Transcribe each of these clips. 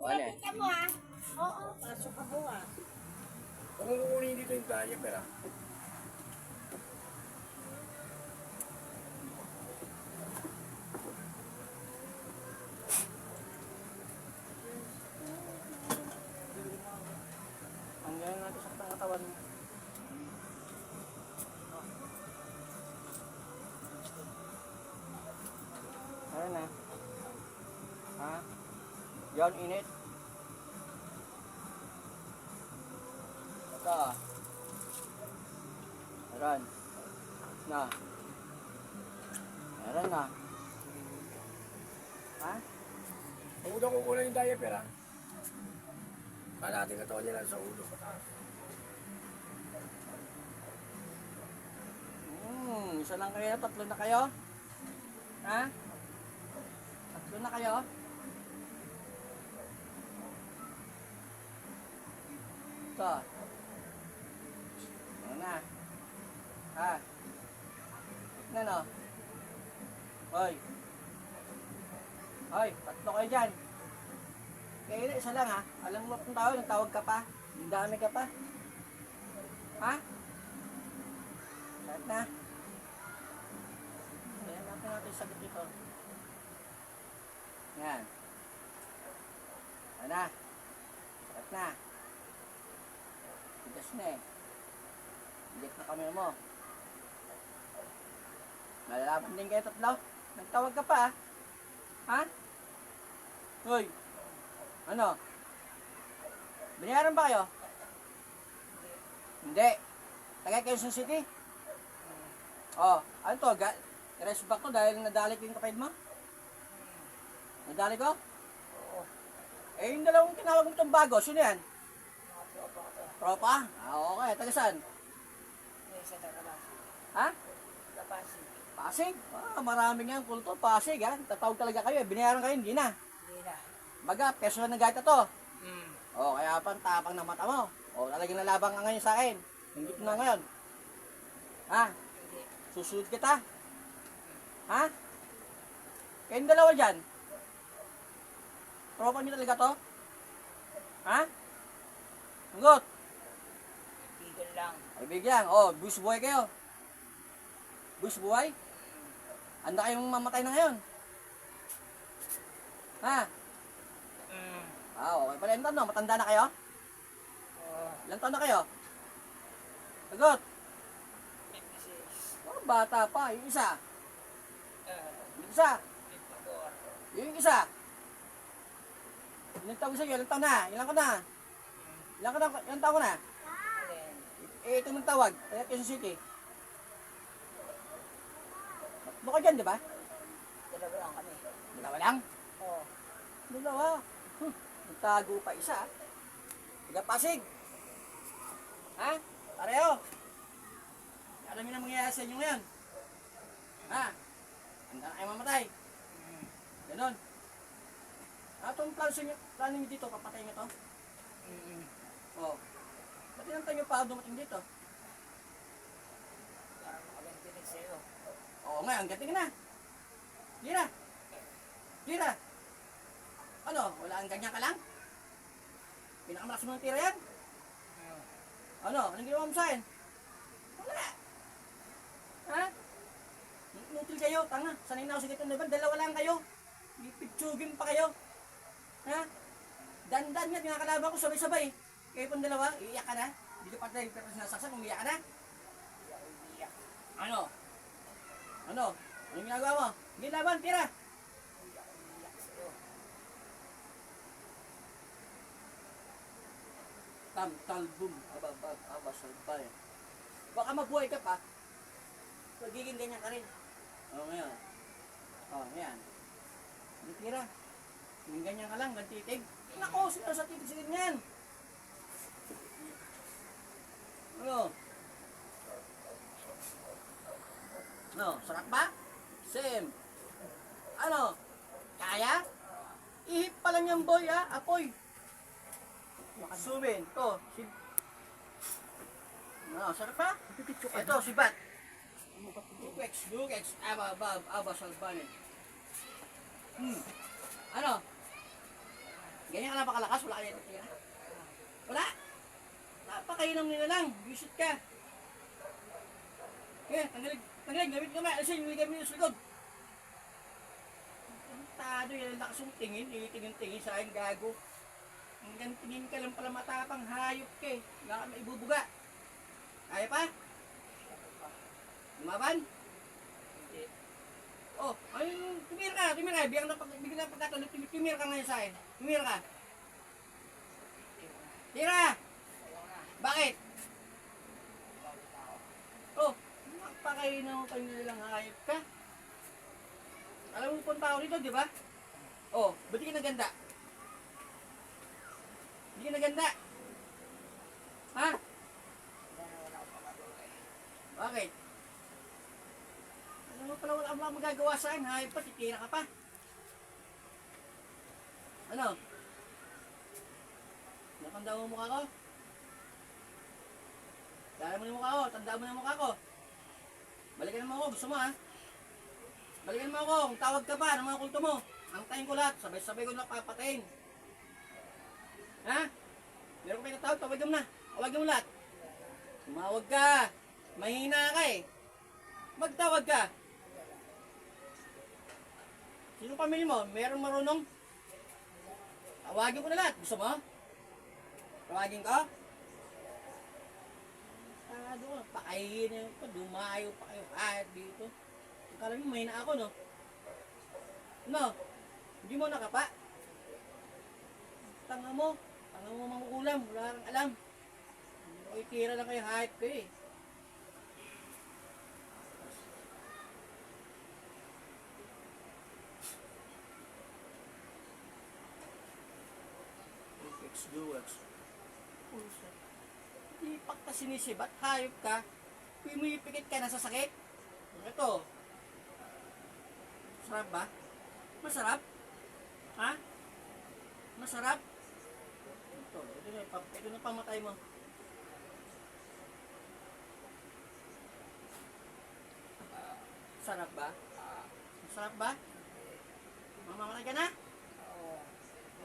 Wala. Kita mo ha? Oo, pasok ako ha. Kung kukunin dito yung tayo, pero Ang gano'n natin sa katawan mo. Ayan na. Ha? Yan, init. Ito. Meron. Na. Meron na. Ha? huwag daw kukunin yung tayo, pero kalating katawan niya lang sa ulo. Isa lang kayo, tatlo na kayo? Ha? Tatlo na kayo? Ito. Ano na? Ha? Ano no? Hoy. Hoy, tatlo kayo dyan. Kaya isa lang ha. Alam mo kung tawag, nagtawag ka pa. Ang dami ka pa. Ha? Lahat na. Ayan, natin natin sagot dito. Yan. Ano na? Lahat na. Tigas na eh. Hilik na kami mo. Nalalaban din kayo tatlo. Nagtawag ka pa ah. Ha? Hoy. Ano? Binayaran ba kayo? Hindi. Taga Quezon City? Oh, ano to? Rest back ko dahil nadali ko yung kapatid mo? Nadali ko? Eh, yung dalawang tinawag mo itong bago, sino yan? Tropa? Ah, okay. Taga saan? Sa Tagalasi. Ha? Lapasi. Pasig? Ah, maraming yan. Kulto, Pasig ha. Tatawag talaga kayo. Binayaran kayo, hindi na. Hindi na. Baga, peso na gaita to. Hmm. O, kaya pa tapang na mata mo. O, talagang nalabang ka ngayon sa akin. Hindi ko na ngayon. Ha? Hindi. Susunod kita. Ha? Kayong dalawa dyan. Tropa niyo talaga to? Ha? Hanggot. Bigil lang. Ay, bigyan. O, buwis buhay kayo. Buwis buhay? Handa kayong mamatay na ngayon. Ha? Hmm. Ah, okay pala. Ilan taon no? Matanda na kayo? Oh, Ilan taon na kayo? Sagot. 56. Oh, bata pa. Yung isa. Uh, Yung isa. 54. Yung isa. Ilang taon sa'yo? Ilang taon na? Ilang ka na? Ilang taon ka na? Alin? Eh, ito mong tawag. Kaya Quezon City. Tatlo ka dyan, di ba? Dalawa lang kami. Dalawa lang? Oh. Dalawa. Nagtago pa isa. Tiga Pasig. Ha? Pareho. Alam niyo na mangyayari sa inyo ngayon. Ha? Handa na kayo mamatay. Ganon. Atong plano nyo dito, papatay nyo to. Hmm. Oo. Ba't inantay nyo pa dumating dito? Para makaganti rin sa'yo. Oo nga, ang gating na. Gira. Gira. Ano, wala ang ganyan ka lang? Pinakamalakas mo ng tira yan? Hmm. Ano, anong ginawa mo sa akin? Wala. Ha? Nutil kayo, tanga. Sanay na ako sa ganitong laban, dalawa lang kayo. Ipitsugin pa kayo. Ha? Dandan nga, tinakalaban ko sabay-sabay. Kayo pong dalawa, iiyak ka na. Dito pa tayo, pero sinasaksak, umiyak ka na. Iyak. Ano? Ano? Anong ginagawa mo? Hindi laban, tira. Iyak sa'yo. Talbum, salbay. Baka mabuhay ka pa. Magiging ganyan ka rin. Oo, ngayon. Oo, ngayon. Hindi tira. Yung ganyan ka lang, gantitig. Nako, sino sa titig sa ganyan? Ano? No, sarap ba? Same. Ano? Kaya? Ihip pa lang yung boy ha, apoy. Sumin, to, si... No, sarap ba? Ito, si Bat. Dukex, aba, salbanin. Ano? Ganyan ka lang ba kalakas? Wala kayo tira? Wala? Napakainom nila lang. Visit ka. Okay, tanggalin, gamit ka ma. Alisin, yung gamit sa likod. Tado yan, lakas yung tingin. Tingin sa akin, gago. Hanggang tingin ka lang pala matapang, hayop ka eh. Wala ka maibubuga. Kaya pa? Lumaban? Hindi. Oh, ayun, tumira ka. Bigyan ng pagkatulog, tumira ka ngayon sa akin. Tumira ka. Tira! Bakit? Oh, napakainaw ka nilang hayop ka. Alam mo punta ako dito, di ba? Oh, ba't di ka naganda? Hindi ka naganda. Ha? Wala akong magagawa eh. Bakit? Alam mo pala wala akong magagawa sa akin, hayop pa, titira ka pa. Ano? Nakanda mo ang mukha ko? Dahil mo yung mukha ko, tandaan mo na yung mukha ko. Balikan mo ako, gusto mo ha? Balikan mo ako, kung tawag ka pa ng mga kulto mo. Antayin ko lahat, sabay-sabay ko na papatayin. Ha? Meron ko kayo natawag, tawagin mo na. Tawagin mo lahat. Tumawag ka. Mahina ka eh. Magtawag ka. Sino pamilya mo? Meron marunong? Tawagin ko na lahat. Gusto mo? Tawagin ka? Doon, pakainin ko, dumayo pa kayo kahit dito. Akala nyo mahina ako, no? No? Hindi mo nakapa? Tanga mo mangukulam, wala kang alam. O itira lang kayo, hype kayo eh. X-Duex. Pusa. Hindi pa sinisibat, hayop ka. Pumipikit ka na sa sakit. Ito. Masarap ba? Masarap? Ha? Masarap? Ito na pamatay mo. Sarap ba? Masarap ba? Mamamatay ka na? Oo.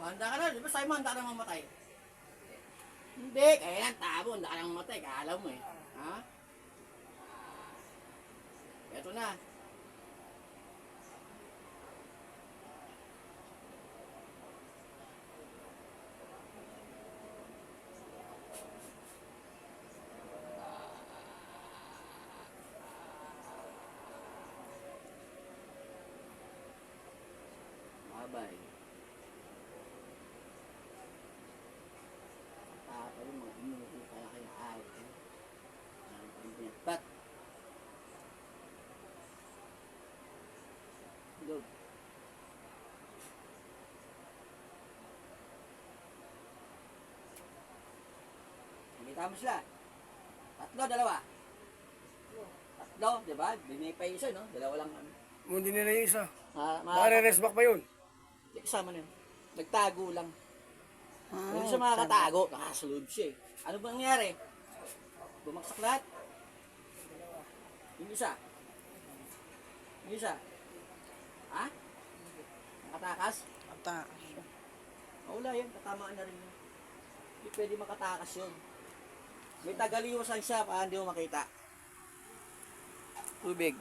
O, handa ka na. Di ba sa'yo mo handa ka na mamatay? Hindi. Kaya yan, tabo. Handa ka na mamatay. Kaalaw mo eh. Ha? Ito na. Babay. Tapos yung mga inuwi pala kayo ay. Ang pinagpat. Look. Nakita mo sila. Tatlo, dalawa. Tatlo, di ba? Binay pa yung isa, no? Dalawa lang. Hindi nila yung isa. Mga Mare-rest back pa yun. kasama na yun. Nagtago lang. Hindi siya makakatago. Nakasulod siya eh. Ano ba nangyari? Bumaksak lahat. Yung isa. Yung isa. Ha? Nakatakas? Wala yan. Katamaan na rin yun. Hindi pwede makatakas yun. May tagaliwasan siya para hindi mo makita. Tubig.